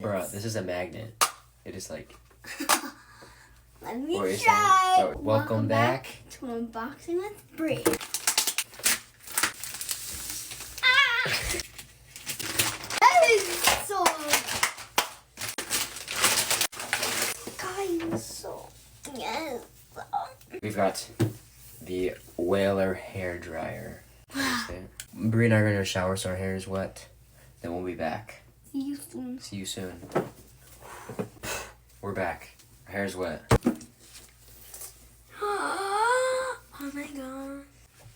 Bruh, this is a magnet. It is like... Let me What is try. that? Welcome back to Unboxing with Bree. That is so... Guys, so... Yes. We've got the Whaler hair dryer. Bree and I are in our shower so our hair is wet. Then we'll be back. See you soon. See you soon. We're back. Our hair's wet. Oh my god.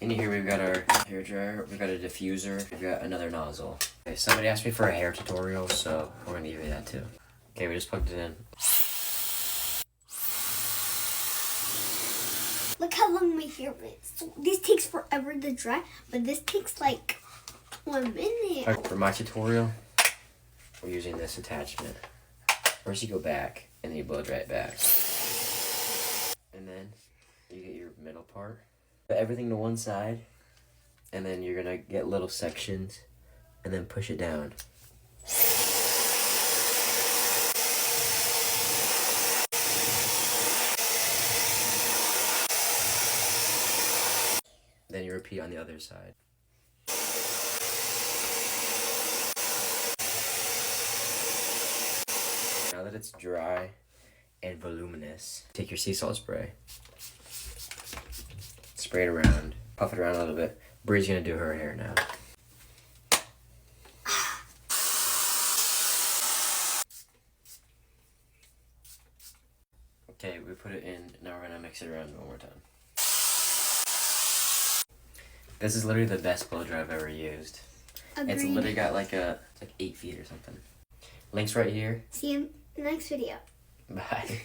In here we've got our hair dryer, we've got a diffuser, we've got another nozzle. Okay, somebody asked me for a hair tutorial, so we're gonna give you that too. Okay, we just plugged it in. Look how long my hair is. So this takes forever to dry, but this takes like 1 minute. For my tutorial, we're using this attachment. First you go back, and then you blow dry it back. And then you get your middle part. Put everything to one side, and then you're gonna get little sections, and then push it down. Then you repeat on the other side. Now that it's dry and voluminous, take your sea salt spray. Spray it around. Puff it around a little bit. Bree's gonna do her hair now. Okay, we put it in. Now we're gonna mix it around one more time. This is literally the best blow dry I've ever used. Agreed. It's literally got like 8 feet or something. Links right here. See you in the next video. Bye.